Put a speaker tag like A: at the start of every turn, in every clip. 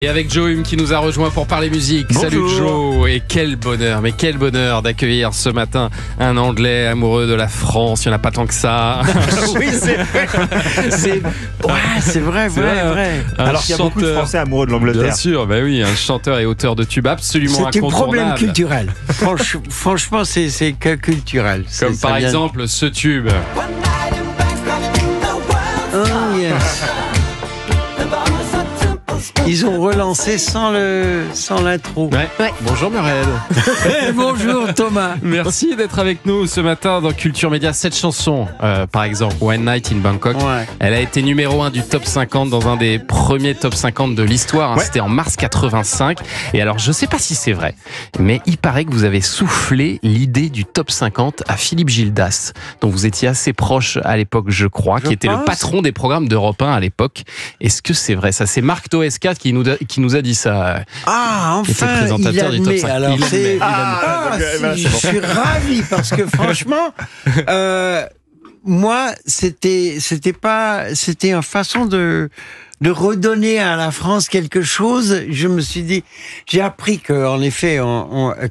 A: Et avec Joe Hume qui nous a rejoint pour parler musique.
B: Bonjour.
A: Salut Joe, et quel bonheur d'accueillir ce matin un Anglais amoureux de la France. Il n'y en a pas tant que ça.
B: Oui, c'est vrai. C'est vrai. Alors qu'il y a beaucoup de Français amoureux de l'Angleterre.
A: Bien sûr, bah oui, un chanteur et auteur de tubes absolument
C: C'est un problème
A: incontournable.
C: culturel. Franchement, c'est que culturel.
A: Comme
C: Ça
A: par
C: vient-
A: exemple ce tube.
C: Oh, yes. Ils ont relancé sans l'intro.
A: Ouais. Bonjour Murède.
C: Bonjour Thomas.
A: Merci d'être avec nous ce matin dans Culture Média. Cette chanson, par exemple, One Night in Bangkok,
C: Ouais.
A: elle a été numéro 1 du top 50 dans un des premiers top 50 de l'histoire.
B: Ouais.
A: C'était en mars 85. Et alors, je sais pas si c'est vrai, mais il paraît que vous avez soufflé l'idée du top 50 à Philippe Gildas, dont vous étiez assez proche à l'époque, je crois, qui était le
C: pense.
A: patron des programmes d'Europe 1 à l'époque. Est-ce que c'est vrai ça? C'est Marc Toesca qui nous a dit ça.
C: Ah,
A: Qui était
C: enfin,
A: présentateur
C: il
A: du top
C: admet.
A: 5.
C: Alors,
A: Il
C: c'est...
A: admet.
C: Ah,
B: donc, voilà,
C: si,
B: c'est bon.
C: je suis ravi parce que franchement, moi, c'était une façon de redonner à la France quelque chose. Je me suis dit, j'ai appris que, en effet,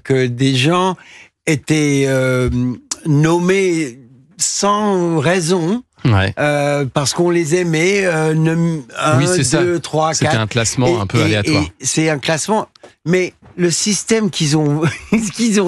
C: que des gens étaient nommés sans raison.
A: Ouais.
C: Parce qu'on les aimait, 1,
A: Oui, c'est ça.
C: 2, 3, 4.
A: C'était un classement un peu aléatoire.
C: Et c'est un classement, mais le système qu'ils ont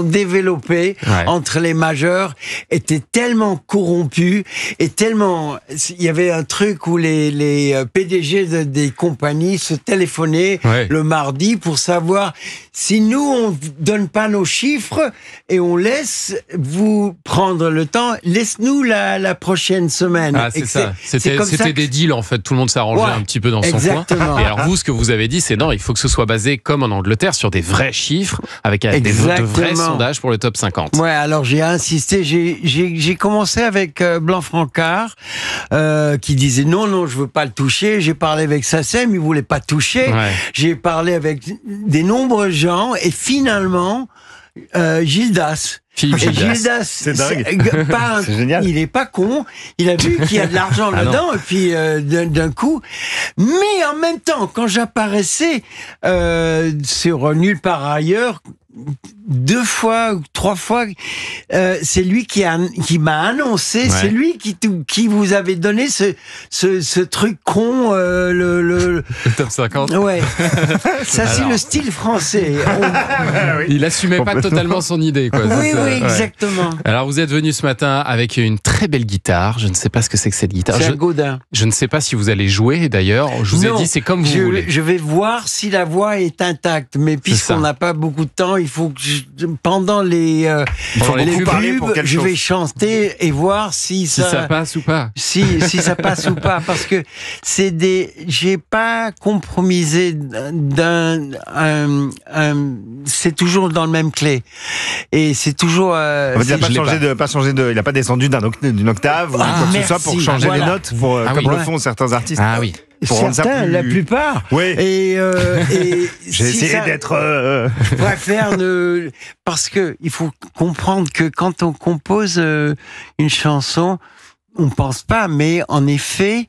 C: développé
A: Ouais.
C: entre les majeurs était tellement corrompu et tellement... Il y avait un truc où les PDG des compagnies se téléphonaient
A: Ouais.
C: le mardi pour savoir si nous, on donne pas nos chiffres et on laisse vous prendre le temps, laisse-nous la prochaine semaine.
A: Ah,
C: Et
A: c'est ça.
C: c'est comme ça
A: C'était
C: que-
A: des deals, en fait. Tout le monde s'arrangeait
C: Ouais,
A: un petit peu dans son
C: exactement.
A: coin. Et alors, vous, ce que vous avez dit, c'est non, il faut que ce soit basé, comme en Angleterre, sur des vrais chiffres, avec de vrais
C: Exactement.
A: sondages pour le top 50.
C: Ouais, alors j'ai insisté, j'ai commencé avec Blanc-Francard, qui disait non, je veux pas le toucher. J'ai parlé avec Sassem, il voulait pas toucher.
A: Ouais.
C: J'ai parlé avec des nombreux gens et finalement, Gildas.
A: Philippe
C: Et
A: Gildas.
B: C'est dingue. C'est génial.
C: Il est pas con. Il a vu qu'il y a de l'argent
A: Ah non.
C: dedans et puis d'un coup. Mais en même temps, quand j'apparaissais sur Nulle part ailleurs, 2 fois ou 3 fois, c'est lui qui m'a annoncé.
A: Ouais.
C: C'est lui qui vous avait donné ce truc con.
A: Le top 50.
C: Ouais. Ça c'est
A: Alors.
C: le style français.
A: Il assumait pas
B: Complètement.
A: totalement son idée, quoi.
C: Oui,
A: C'est ça,
C: oui,
A: ouais.
C: exactement.
A: Alors, vous êtes venu ce matin avec une très belle guitare. Je ne sais pas ce que c'est que cette guitare.
C: C'est un Gaudin.
A: Je ne sais pas si vous allez jouer, d'ailleurs. Je vous ai
C: Non,
A: dit, c'est comme vous voulez.
C: Je vais voir si la voix est intacte, mais
A: ça.
C: puisqu'on n'a pas beaucoup de temps, il faut que pendant les
A: Pendant les pubs,
B: parler pour qu'elle
C: je
B: chauffe.
C: vais chanter et voir si
A: Si ça passe ou pas.
C: si ça passe ou pas, parce que j'ai pas compromisé c'est toujours dans le même clé et c'est toujours
B: En fait, il
A: je
B: n'a pas descendu d'une octave ou
C: Ah,
B: quoi que ce soit pour
C: merci.
B: changer
C: Voilà.
B: les notes, pour,
A: Ah
B: comme
A: oui.
B: le font certains artistes.
A: Ah oui.
B: Pour rendre ça
C: certains,
B: plus-
C: la plupart.
B: Oui.
C: Et
B: J'ai
C: si
B: essayé
C: ça-
B: d'être.
C: Je préfère parce que il faut comprendre que quand on compose une chanson, on pense pas, mais en effet,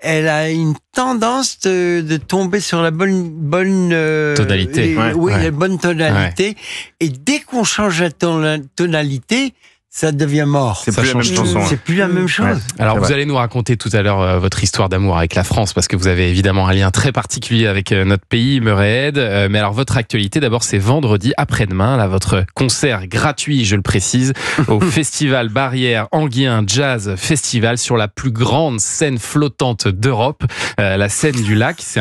C: elle a une tendance de tomber sur la bonne
A: Tonalité.
C: oui,
A: Ouais.
C: la bonne tonalité. Et dès qu'on change la tonalité, ça devient mort.
B: C'est
A: Ça
B: plus la même
A: change
B: chanson.
C: C'est plus la même chose.
B: Ouais.
A: Alors,
B: C'est
A: vous
B: vrai.
A: allez nous raconter tout à l'heure votre histoire d'amour avec la France, parce que vous avez évidemment un lien très particulier avec notre pays, Murède. Mais alors, votre actualité, d'abord, c'est vendredi après-demain, là, votre concert gratuit, je le précise, au Festival Barrière Anguien Jazz Festival, sur la plus grande scène flottante d'Europe, la scène du lac. C'est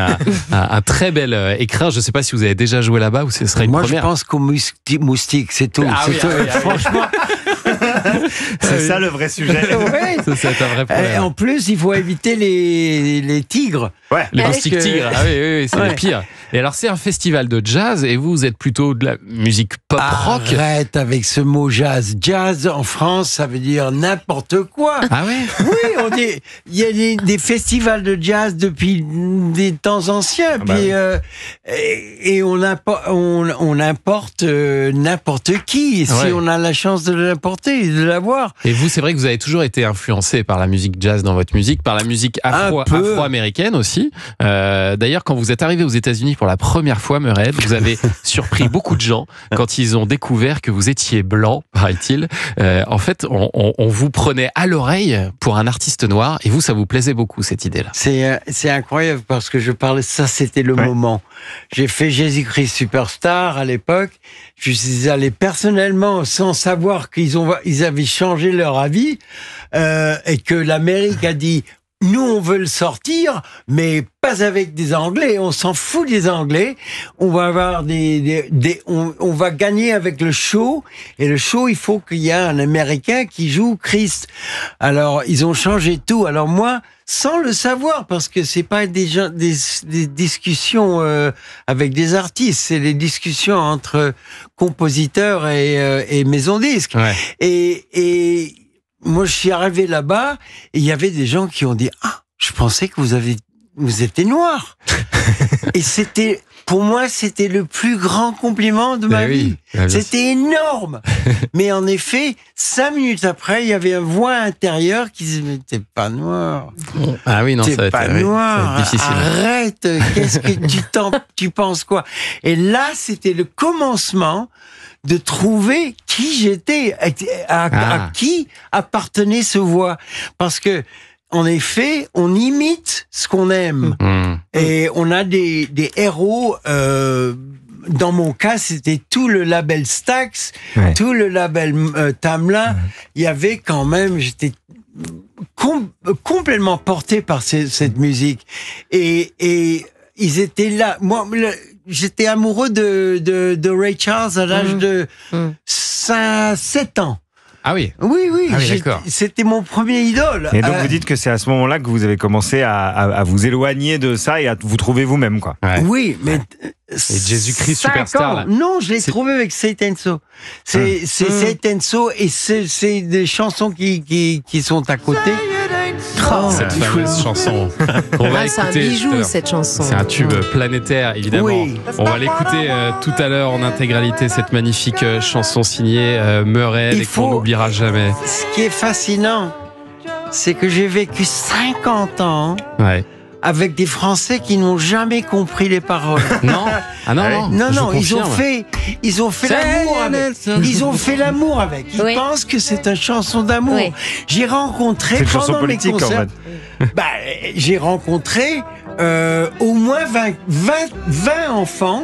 A: un très bel écrin. Je ne sais pas si vous avez déjà joué là-bas ou ce serait une
C: Moi,
A: première.
C: je pense qu'au moustique, c'est tout.
A: Ah
C: C'est
A: oui,
C: tout.
A: ah oui, ah oui.
C: Franchement.
B: C'est ça le vrai sujet.
C: Ouais.
A: Ça, c'est un vrai
C: Et
A: problème.
C: en plus, il faut éviter les tigres.
B: Ouais.
A: Les
C: Parce
A: moustiques
C: que-
A: tigres, ah oui, c'est
C: Ouais.
A: le pire. Et alors, c'est un festival de jazz et vous êtes plutôt de la musique pop rock.
C: Arrête avec ce mot jazz. Jazz en France, ça veut dire n'importe quoi.
A: Ah ouais.
C: Oui, on dit, il y a des festivals de jazz depuis des temps anciens,
B: bah
C: puis
B: oui.
C: et on importe n'importe qui si
A: Ouais.
C: on a la chance de l'importer et de l'avoir.
A: Et vous, c'est vrai que vous avez toujours été influencé par la musique jazz dans votre musique, par la musique
C: Un peu.
A: afro-américaine aussi. aussi. D'ailleurs, quand vous êtes arrivé aux États-Unis pour la première fois, Murray Head, vous avez surpris beaucoup de gens quand ils ont découvert que vous étiez blanc, paraît-il. En fait, on vous prenait à l'oreille pour un artiste noir et vous, ça vous plaisait beaucoup, cette idée-là.
C: C'est incroyable parce que je parlais, ça c'était le moment. J'ai fait Jésus-Christ Superstar à l'époque. Je suis allé personnellement sans savoir qu'ils avaient changé leur avis et que l'Amérique a dit nous on veut le sortir, mais pas avec des Anglais. On s'en fout des Anglais. On va avoir on va gagner avec le show. Et le show, il faut qu'il y ait un Américain qui joue Christ. Alors ils ont changé tout. Alors moi, sans le savoir, parce que c'est pas des discussions avec des artistes, c'est des discussions entre compositeurs et maisons disques.
A: Ouais.
C: Et moi, je suis arrivé là-bas et il y avait des gens qui ont dit je pensais que vous étiez noir. Et pour moi, c'était le plus grand compliment de ma vie. C'était énorme. Mais en effet, 5 minutes après, il y avait une voix intérieure qui disait mais t'es pas noir.
A: Ah oui, non, ça va être
C: pas noir.
A: Ça va être difficile.
C: Arrête. Qu'est-ce que tu penses quoi? Et là, c'était le commencement de trouver qui j'étais, à qui appartenait ce voix. Parce que, en effet, on imite ce qu'on aime. Et on a des héros, dans mon cas, c'était tout le label Stax, tout le label Tamla. Il y avait quand même, j'étais complètement porté par cette musique. Et ils étaient là. Moi, j'étais amoureux de Ray Charles à l'âge de 7 ans.
A: Ah oui.
C: Oui,
A: ah oui, d'accord.
C: C'était mon premier idole.
B: Et donc vous dites que c'est à ce moment-là que vous avez commencé à vous éloigner de ça et à vous trouver vous-même, quoi.
A: Ouais.
C: Oui, mais
A: et Jésus-Christ Superstar. Là.
C: Non, je l'ai trouvé avec Satan So. C'est Satan So et c'est des chansons qui sont à côté.
A: Cette fameuse chanson. On va
D: c'est un bijou, cette chanson.
A: C'est un tube planétaire, évidemment. Oui. On va l'écouter tout à l'heure en intégralité, cette magnifique chanson signée Murray Head et qu'on n'oubliera jamais.
C: Ce qui est fascinant, c'est que j'ai vécu 50 ans avec des Français qui n'ont jamais compris les paroles.
A: Non. Ah non,
C: non, ils ont fait l'amour avec. Ils ont fait l'amour avec. Ils pensent que c'est une chanson d'amour. Oui. J'ai rencontré pendant mes concerts. En fait. J'ai rencontré au moins 20 enfants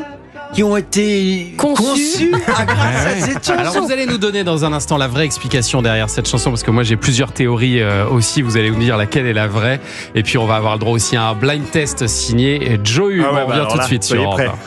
C: qui ont été conçus grâce à cette chanson.
A: Alors vous allez nous donner dans un instant la vraie explication derrière cette chanson, parce que moi j'ai plusieurs théories aussi, vous allez nous dire laquelle est la vraie, et puis on va avoir le droit aussi à un blind test signé Joe. On revient tout de suite sur Europe 1.